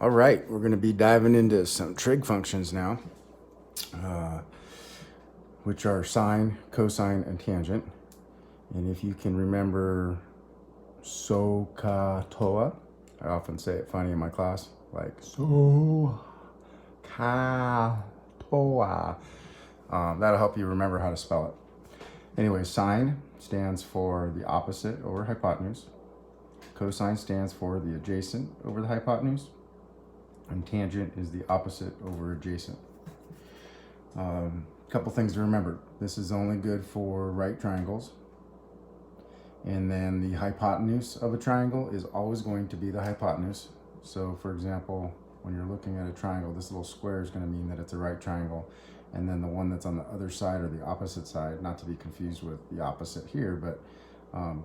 All right, we're going to be diving into some trig functions now, which are sine, cosine, and tangent. And if you can remember SOHCAHTOA, I often say it funny in my class, like SOHCAHTOA. That'll help you remember how to spell it. Anyway, sine stands for the opposite over hypotenuse. Cosine stands for the adjacent over the hypotenuse. And tangent is the opposite over adjacent. Couple things to remember. This is only good for right triangles. And then the hypotenuse of a triangle is always going to be the hypotenuse. So for example, when you're looking at a triangle, this little square is going to mean that it's a right triangle. And then the one that's on the other side or the opposite side, not to be confused with the opposite here, but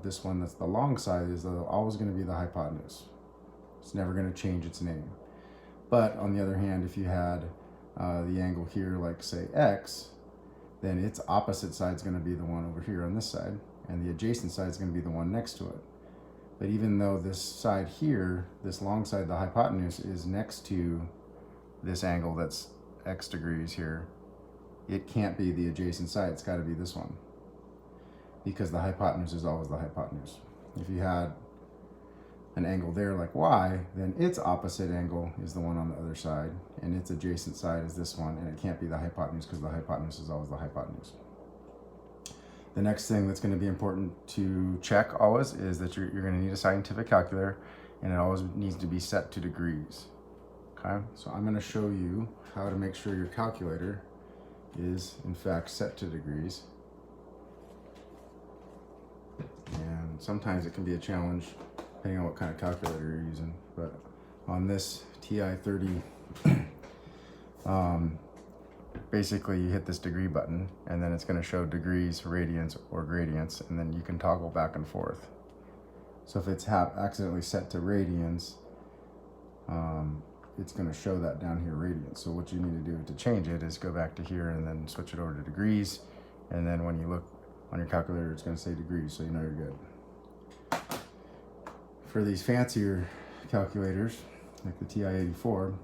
this one that's the long side is always going to be the hypotenuse. It's never going to change its name. But on the other hand, if you had the angle here, like say x, then its opposite side is going to be the one over here on this side, and the adjacent side is going to be the one next to it. But even though this side here, this long side, the hypotenuse, is next to this angle that's x degrees here, it can't be the adjacent side. It's got to be this one, because the hypotenuse is always the hypotenuse. If you had an angle there like y, then its opposite angle is the one on the other side, and its adjacent side is this one, and it can't be the hypotenuse because the hypotenuse is always the hypotenuse. The next thing that's going to be important to check always is that you're going to need a scientific calculator, and it always needs to be set to degrees. Okay, so I'm going to show you how to make sure your calculator is in fact set to degrees. And sometimes it can be a challenge depending on what kind of calculator you're using. But on this TI-30, basically you hit this degree button, and then it's going to show degrees, radians, or gradients, and then you can toggle back and forth. So if it's accidentally set to radians, it's going to show that down here, radians. So what you need to do to change it is go back to here and then switch it over to degrees, and then when you look on your calculator, it's going to say degrees, so you know you're good. For these fancier calculators, like the TI-84,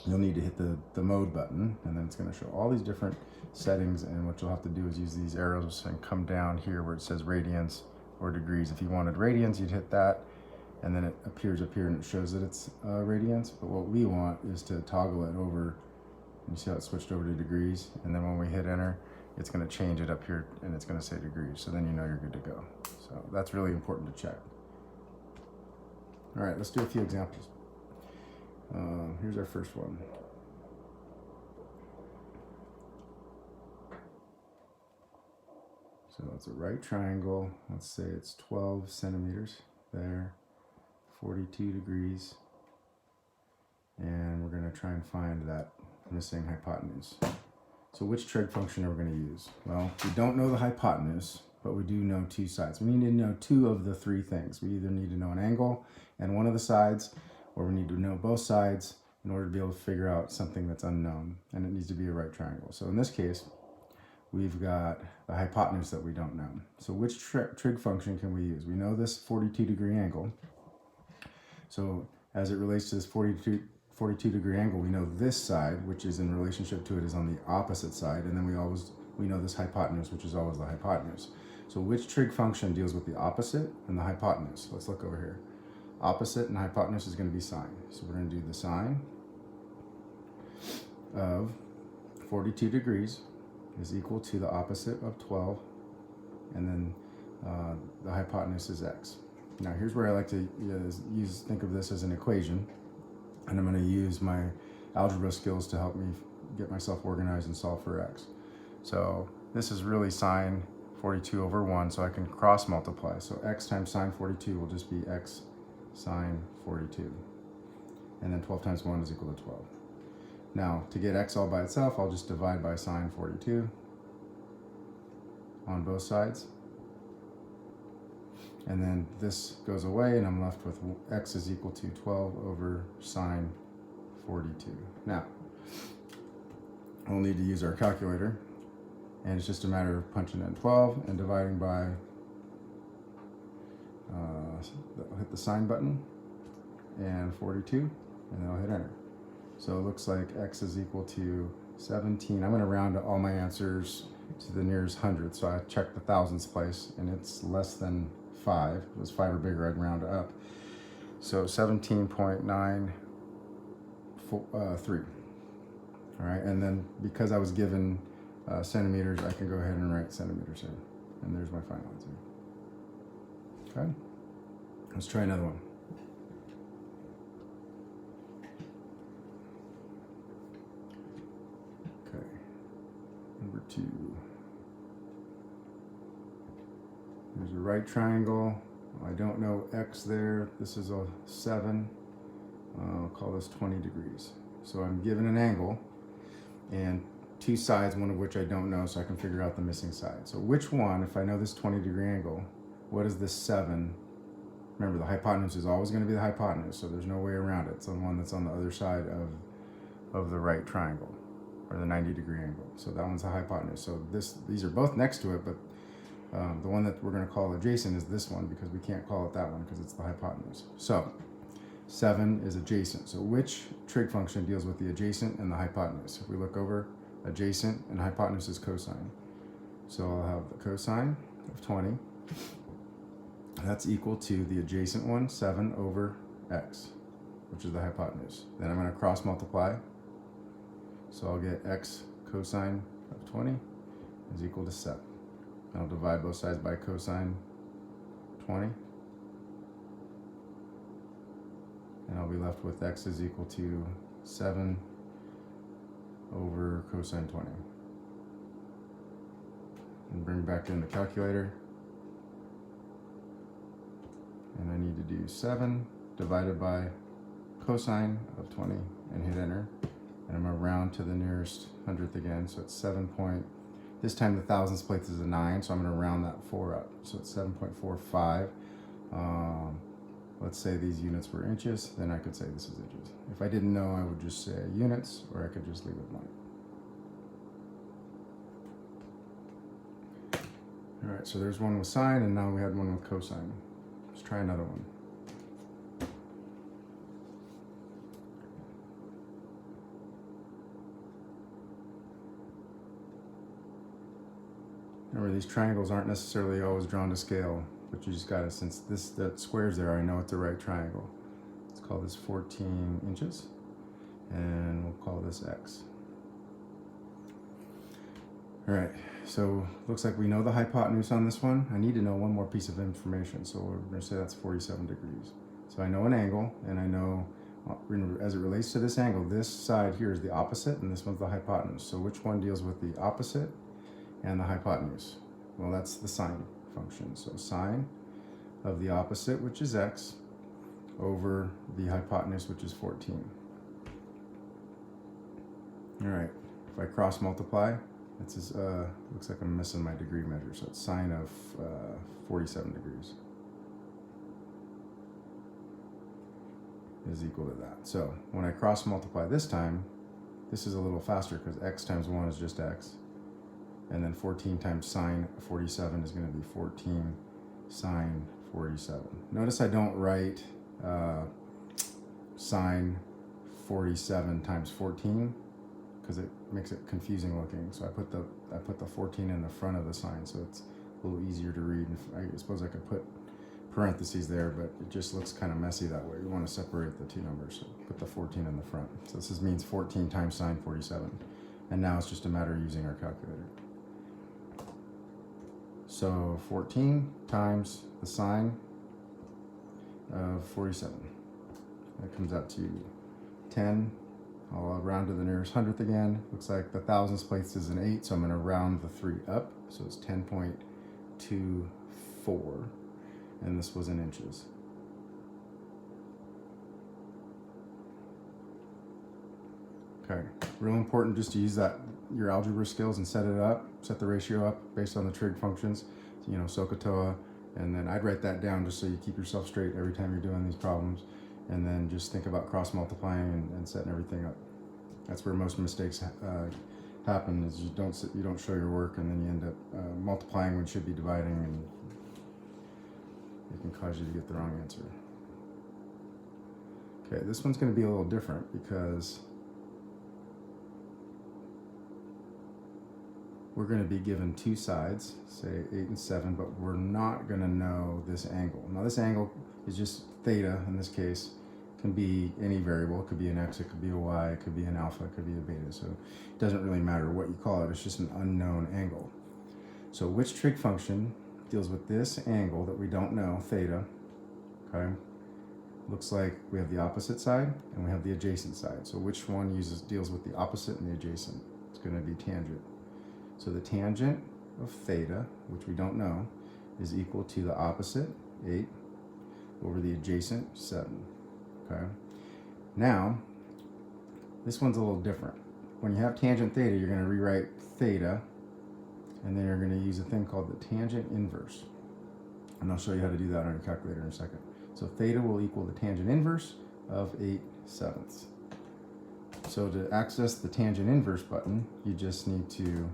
you'll need to hit the mode button, and then it's going to show all these different settings, and what you'll have to do is use these arrows and come down here where it says radians or degrees. If you wanted radians, you'd hit that, and then it appears up here and it shows that it's radians. But what we want is to toggle it over. You see how it switched over to degrees, and then when we hit enter, it's going to change it up here and it's going to say degrees, so then you know you're good to go. So that's really important to check. All right, let's do a few examples. Here's our first one. So it's a right triangle. Let's say it's 12 centimeters there, 42 degrees, and we're going to try and find that missing hypotenuse. So which trig function are we going to use? Well, we don't know the hypotenuse, but we do know two sides. We need to know two of the three things. We either need to know an angle and one of the sides, or we need to know both sides in order to be able to figure out something that's unknown, and it needs to be a right triangle. So in this case, we've got the hypotenuse that we don't know. So which trig function can we use? We know this 42 degree angle. So as it relates to this 42 degree angle, we know this side, which is in relationship to it, is on the opposite side, and then we know this hypotenuse, which is always the hypotenuse. So which trig function deals with the opposite and the hypotenuse? Let's look over here. Opposite and hypotenuse is going to be sine. So we're going to do the sine of 42 degrees is equal to the opposite of 12, and then the hypotenuse is x. Now here's where I like to think of this as an equation, and I'm going to use my algebra skills to help me get myself organized and solve for x. So this is really sine 42 over 1, so I can cross multiply. So x times sine 42 will just be x sine 42. And then 12 times 1 is equal to 12. Now, to get x all by itself, I'll just divide by sine 42 on both sides. And then this goes away, and I'm left with x is equal to 12 over sine 42. Now, we'll need to use our calculator, and it's just a matter of punching in 12 and dividing by, hit the sine button, and 42. and then I'll hit enter. So it looks like x is equal to 17. I'm going to round all my answers to the nearest hundredth, so I checked the thousandths place, and it's less than 5. If it was 5 or bigger, I'd round up. So 17.93. All right, and then because I was given centimeters, I can go ahead and write centimeters here. And there's my final answer. Okay, let's try another one. Okay, number 2. There's a right triangle. I don't know x there. This is a 7. I'll call this 20 degrees. So I'm given an angle and 2 sides, one of which I don't know, so I can figure out the missing side. So which one, if I know this 20-degree angle, what is this 7? Remember, the hypotenuse is always going to be the hypotenuse, so there's no way around it. It's the one that's on the other side of the right triangle, or the 90-degree angle. So that one's the hypotenuse. So these are both next to it, but the one that we're going to call adjacent is this one, because we can't call it that one because it's the hypotenuse. So 7 is adjacent. So which trig function deals with the adjacent and the hypotenuse? If we look over, adjacent and hypotenuse is cosine. So I'll have the cosine of 20. That's equal to the adjacent one, 7 over x, which is the hypotenuse. Then I'm going to cross multiply. So I'll get x cosine of 20 is equal to 7. I'll divide both sides by cosine 20. And I'll be left with x is equal to 7 over cosine 20. And bring back in the calculator. And I need to do 7 divided by cosine of 20 and hit enter. And I'm going to round to the nearest hundredth again. So it's 7 point, this time the thousandths place is a 9, so I'm going to round that 4 up. So it's 7.45. Let's say these units were inches, then I could say this is inches. If I didn't know, I would just say units, or I could just leave it blank. All right, so there's one with sine, and now we had one with cosine. Let's try another one. Remember, these triangles aren't necessarily always drawn to scale, but you just gotta, since the square's there, I know it's a right triangle. Let's call this 14 inches, and we'll call this x. All right, so looks like we know the hypotenuse on this one. I need to know one more piece of information, so we're gonna say that's 47 degrees. So I know an angle, and I know, as it relates to this angle, this side here is the opposite, and this one's the hypotenuse. So which one deals with the opposite and the hypotenuse? Well, that's the sine function. So sine of the opposite, which is x, over the hypotenuse, which is 14. All right, if I cross multiply, this is, looks like I'm missing my degree measure, so it's sine of 47 degrees is equal to that. So when I cross multiply this time, this is a little faster because x times 1 is just x. And then 14 times sine 47 is going to be 14 sine 47. Notice I don't write sine 47 times 14 because it makes it confusing looking. So I put the 14 in the front of the sine, so it's a little easier to read. I suppose I could put parentheses there, but it just looks kind of messy that way. You want to separate the two numbers, so put the 14 in the front. So this means 14 times sine 47. And now it's just a matter of using our calculator. So 14 times the sine of 47. That comes out to 10. I'll round to the nearest hundredth again. Looks like the thousandths place is an 8, so I'm going to round the 3 up. So it's 10.24, and this was in inches. Okay, real important just to use your algebra skills and set it up, set the ratio up based on the trig functions, you know, SOHCAHTOA, and then I'd write that down just so you keep yourself straight every time you're doing these problems, and then just think about cross multiplying and setting everything up. That's where most mistakes happen, is you don't show your work, and then you end up multiplying when you should be dividing, and it can cause you to get the wrong answer. Okay, this one's going to be a little different because we're going to be given two sides, say 8 and 7, but we're not going to know this angle. Now this angle is just theta in this case. It can be any variable. It could be an x, it could be a y, it could be an alpha, it could be a beta. So it doesn't really matter what you call it. It's just an unknown angle. So which trig function deals with this angle that we don't know, theta, okay? Looks like we have the opposite side and we have the adjacent side. So which one deals with the opposite and the adjacent? It's going to be tangent. So the tangent of theta, which we don't know, is equal to the opposite, 8, over the adjacent, 7. Okay. Now, this one's a little different. When you have tangent theta, you're going to rewrite theta, and then you're going to use a thing called the tangent inverse. And I'll show you how to do that on your calculator in a second. So theta will equal the tangent inverse of 8/7. So to access the tangent inverse button, you just need to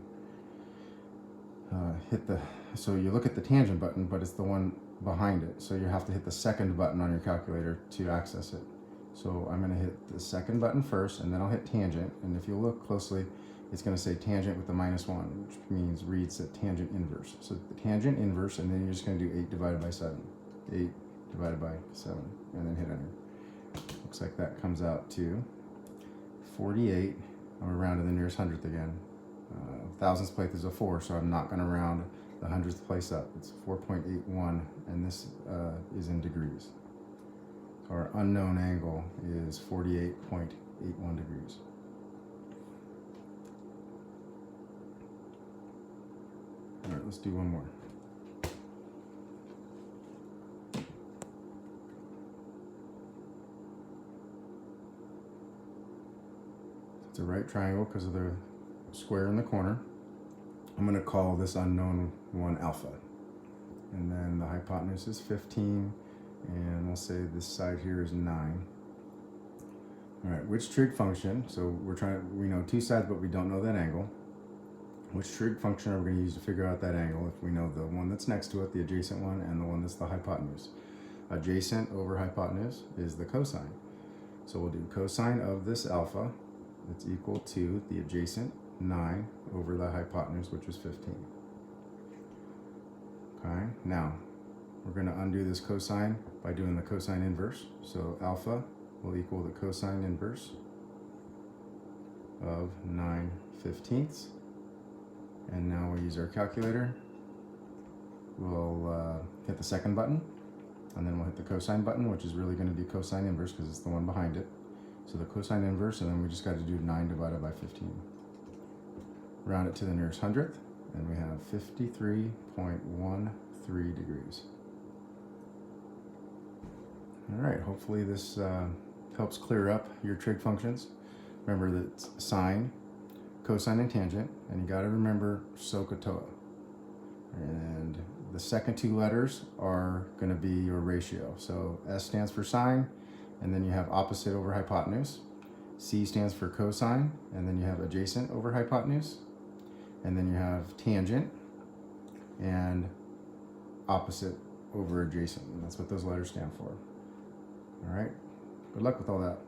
so you look at the tangent button, but it's the one behind it. So you have to hit the second button on your calculator to access it. So I'm going to hit the second button first, and then I'll hit tangent. And if you look closely, it's going to say tangent with the -1, which means reads the tangent inverse. So the tangent inverse, and then you're just going to do 8 divided by 7. 8 divided by 7, and then hit enter. Looks like that comes out to 48. I'm going to round to the nearest hundredth again. Thousandths place is a 4, so I'm not going to round the hundredth place up. It's 4.81, and this is in degrees. Our unknown angle is 48.81 degrees. All right, let's do one more. It's a right triangle because of the square in the corner. I'm going to call this unknown one alpha. And then the hypotenuse is 15, and we'll say this side here is 9. All right, which trig function, so we know two sides, but we don't know that angle. Which trig function are we going to use to figure out that angle if we know the one that's next to it, the adjacent one, and the one that's the hypotenuse? Adjacent over hypotenuse is the cosine. So we'll do cosine of this alpha. It's equal to the adjacent 9 over the hypotenuse, which was 15. Okay, now we're going to undo this cosine by doing the cosine inverse. So alpha will equal the cosine inverse of 9/15. And now we'll use our calculator. We'll hit the second button, and then we'll hit the cosine button, which is really going to be cosine inverse because it's the one behind it. So the cosine inverse, and then we just got to do 9 divided by 15. Round it to the nearest hundredth, and we have 53.13 degrees. All right, hopefully this helps clear up your trig functions. Remember that it's sine, cosine, and tangent, and you got to remember SOHCAHTOA. And the second two letters are going to be your ratio. So S stands for sine, and then you have opposite over hypotenuse. C stands for cosine, and then you have adjacent over hypotenuse. And then you have tangent and opposite over adjacent. And that's what those letters stand for. All right, good luck with all that.